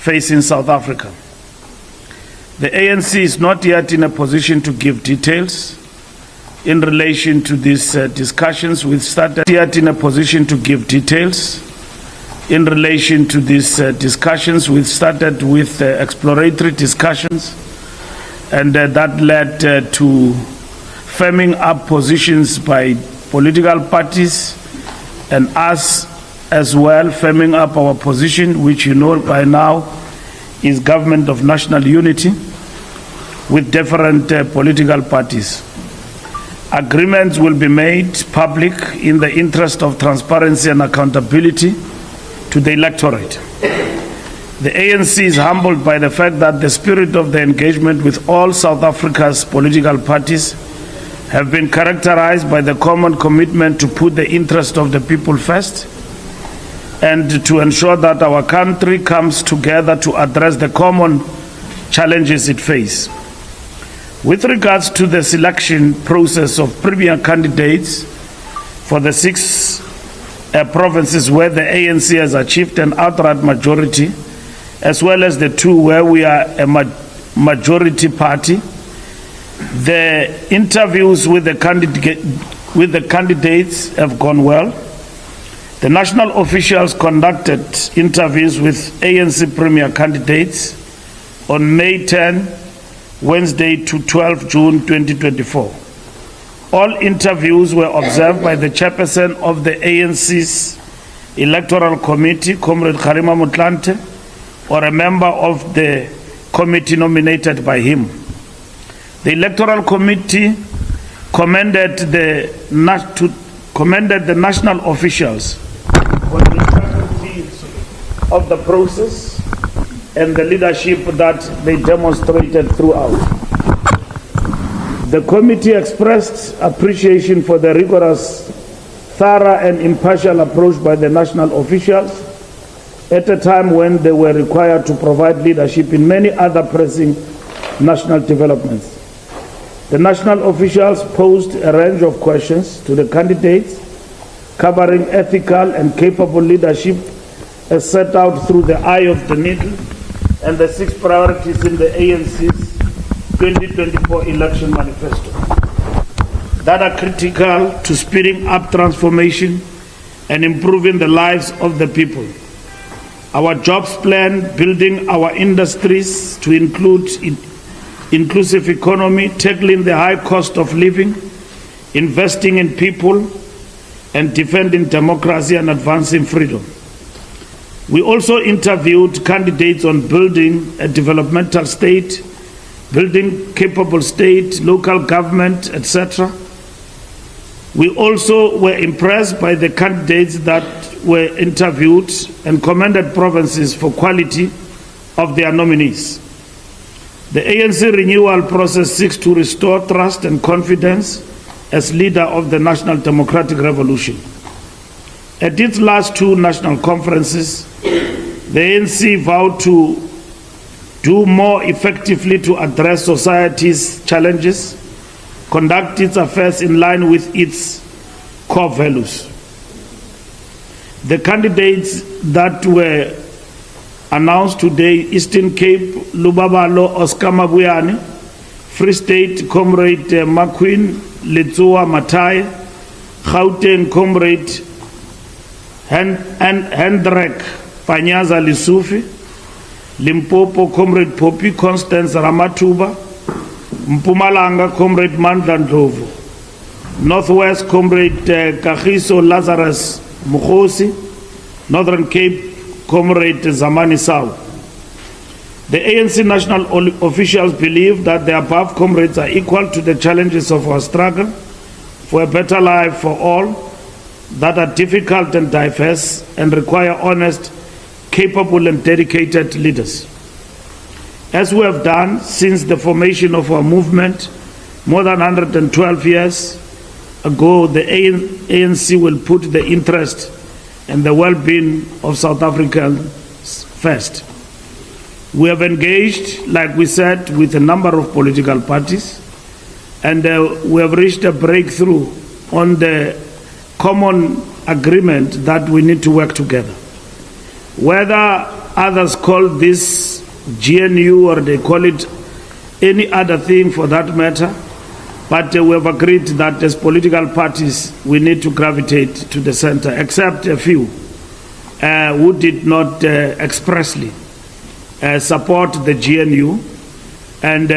facing South Africa. The ANC is not yet in a position to give details in relation to these discussions. We've started yet in a position to give details in relation to these discussions. We've started with exploratory discussions, and that led to firming up positions by political parties and us as well, firming up our position, which you know by now is government of national unity with different political parties. Agreements will be made public in the interest of transparency and accountability to the electorate. The ANC is humbled by the fact that the spirit of the engagement with all South Africa's political parties have been characterized by the common commitment to put the interest of the people first and to ensure that our country comes together to address the common challenges it faces. With regards to the selection process of premier candidates for the 6 provinces where the ANC has achieved an outright majority, as well as the 2 where we are a majority party, the interviews with the candidates have gone well. The national officials conducted interviews with ANC premier candidates on May 10, Wednesday to 12 June 2024. All interviews were observed by the chairperson of the ANC's Electoral Committee, Comrade Kharima Motlanthe, or a member of the committee nominated by him. The Electoral Committee commended the national officials for the integrity of the process and the leadership that they demonstrated throughout. The committee expressed appreciation for the rigorous, thorough and impartial approach by the national officials at a time when they were required to provide leadership in many other pressing national developments. The national officials posed a range of questions to the candidates covering ethical and capable leadership as set out through the eye of the needle and the 6 priorities in the ANC's 2024 election manifesto that are critical to speeding up transformation and improving the lives of the people. Our jobs plan, building our industries to include inclusive economy, tackling the high cost of living, investing in people, and defending democracy and advancing freedom. We also interviewed candidates on building a developmental state, building capable state, local government, etc. We also were impressed by the candidates that were interviewed and commended provinces for quality of their nominees. The ANC renewal process seeks to restore trust and confidence as leader of the National Democratic Revolution. At its last 2 national conferences, the ANC vowed to do more effectively to address society's challenges, conduct its affairs in line with its core values. The candidates that were announced today: Eastern Cape, Lubabalo, Oscar Mabuyane; Free State, Comrade Makwin Letsoa Matai; Gauteng, Comrade Hendrek Panyaza Lisufi; Limpopo, Comrade Poppy Constance Ramatuba; Mpumalanga, Comrade Mandla Ndlovu; Northwest, Comrade Kagiso Lazarus Mukhosi; Northern Cape, Comrade Zamani Sau. The ANC national officials believe that the above comrades are equal to the challenges of our struggle for a better life for all, that are difficult and diverse and require honest, capable and dedicated leaders. As we have done since the formation of our movement more than 112 years ago, the ANC will put the interest and the well-being of South Africans first. We have engaged, like we said, with a number of political parties, and we have reached a breakthrough on the common agreement that we need to work together. Whether others call this GNU or they call it any other thing for that matter, but we have agreed that as political parties we need to gravitate to the center, except a few who did not expressly support the GNU. And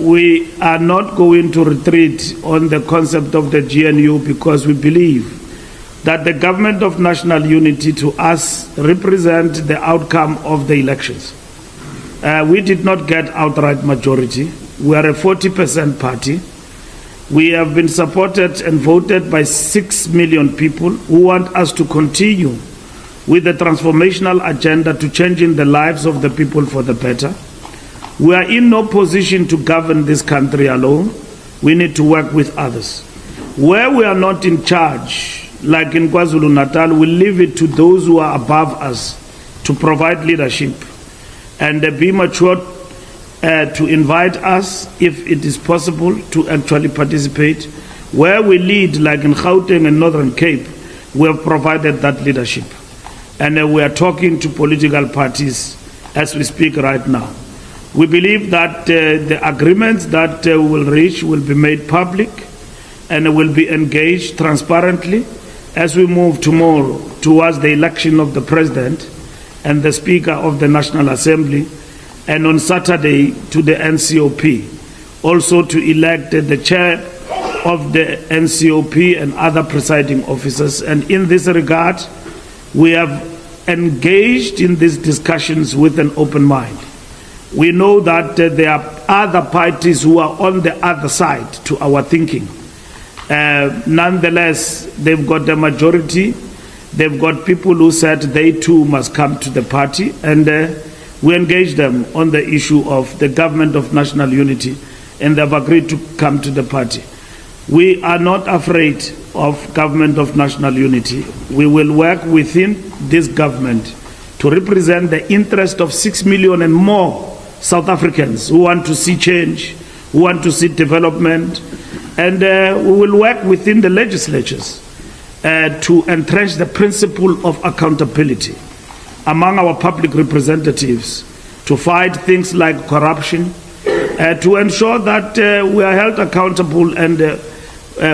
we are not going to retreat on the concept of the GNU because we believe that the government of national unity to us represent the outcome of the elections. We did not get outright majority. We are a 40% party. We have been supported and voted by 6 million people who want us to continue with the transformational agenda to changing the lives of the people for the better. We are in no position to govern this country alone. We need to work with others. Where we are not in charge, like in KwaZulu-Natal, we leave it to those who are above us to provide leadership and be mature to invite us, if it is possible, to actually participate. Where we lead, like in Gauteng and Northern Cape, we have provided that leadership. And we are talking to political parties as we speak right now. We believe that the agreements that we will reach will be made public and will be engaged transparently as we move tomorrow towards the election of the President and the Speaker of the National Assembly, and on Saturday to the NCOP, also to elect the Chair of the NCOP and other presiding officers. And in this regard, we have engaged in these discussions with an open mind. We know that there are other parties who are on the other side to our thinking. Nonetheless, they've got the majority. They've got people who said they too must come to the party, and we engaged them on the issue of the government of national unity, and they've agreed to come to the party. We are not afraid of government of national unity. We will work within this government to represent the interest of 6 million and more South Africans who want to see change, who want to see development, and we will work within the legislatures to entrench the principle of accountability among our public representatives, to fight things like corruption, to ensure that we are held accountable, and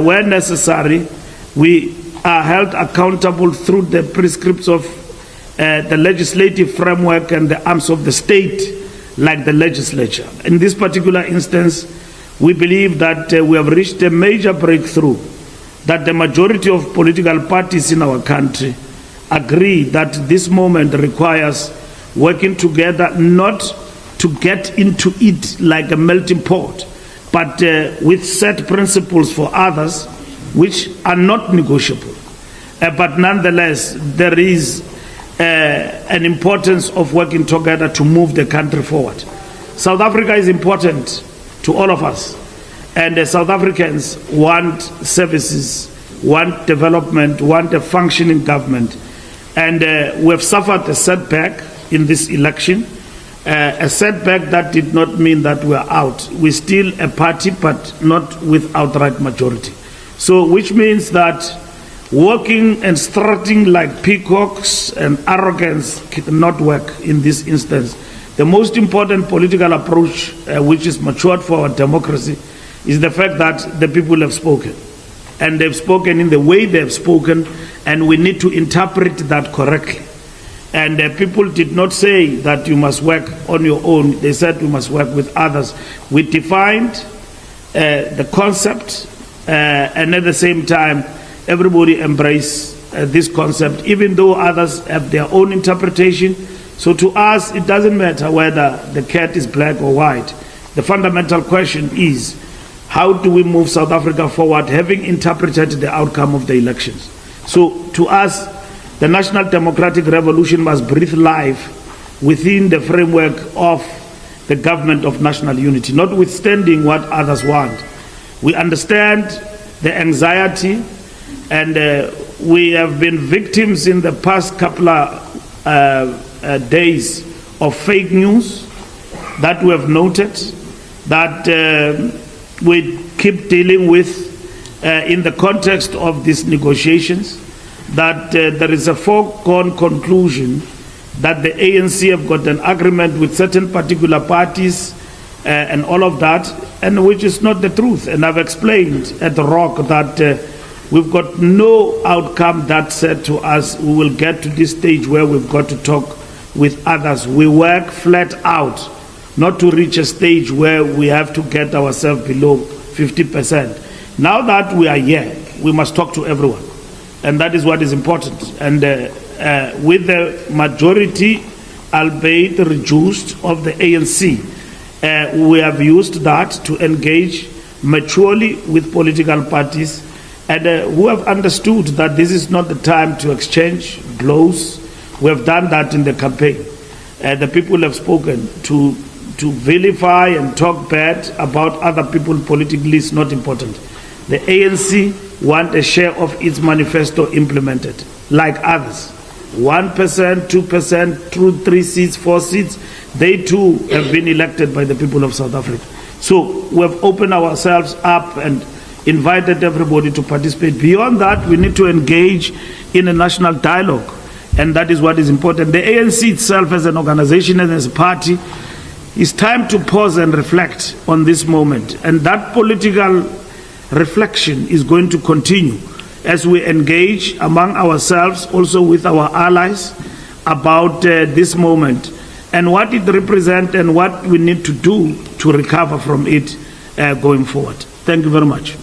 where necessary, we are held accountable through the prescripts of the legislative framework and the arms of the state, like the legislature. In this particular instance, we believe that we have reached a major breakthrough, that the majority of political parties in our country agree that this moment requires working together, not to get into it like a melting pot, but with set principles for others which are not negotiable. But nonetheless, there is an importance of working together to move the country forward. South Africa is important to all of us, and South Africans want services, want development, want a functioning government, and we have suffered a setback in this election, a setback that did not mean that we are out. We're still a party, but not with outright majority. So, which means that walking and strutting like peacocks and arrogance cannot work in this instance. The most important political approach which is matured for our democracy is the fact that the people have spoken. And they've spoken in the way they've spoken, and we need to interpret that correctly. And people did not say that you must work on your own. They said we must work with others. We defined the concept, and at the same time, everybody embrace this concept, even though others have their own interpretation. So to us, it doesn't matter whether the cat is black or white. The fundamental question is, how do we move South Africa forward, having interpreted the outcome of the elections? So to us, the National Democratic Revolution must breathe life within the framework of the government of national unity, notwithstanding what others want. We understand the anxiety, and we have been victims in the past couple of days of fake news that we have noted, that we keep dealing with in the context of these negotiations, that there is a foregone conclusion that the ANC have got an agreement with certain particular parties and all of that, and which is not the truth. And I've explained at the Rock that we've got no outcome that said to us we will get to this stage where we've got to talk with others. We work flat out not to reach a stage where we have to get ourselves below 50%. Now that we are here, we must talk to everyone, and that is what is important. And with the majority, albeit reduced, of the ANC, we have used that to engage maturely with political parties and who have understood that this is not the time to exchange blows. We have done that in the campaign. The people have spoken to vilify and talk bad about other people politically is not important. The ANC want a share of its manifesto implemented, like others. 1%, 2%, through 3 seats, 4 seats, they too have been elected by the people of South Africa. So we have opened ourselves up and invited everybody to participate. Beyond that, we need to engage in a national dialogue, and that is what is important. The ANC itself as an organization and as a party, it's time to pause and reflect on this moment, and that political reflection is going to continue as we engage among ourselves, also with our allies, about this moment and what it represents and what we need to do to recover from it going forward. Thank you very much.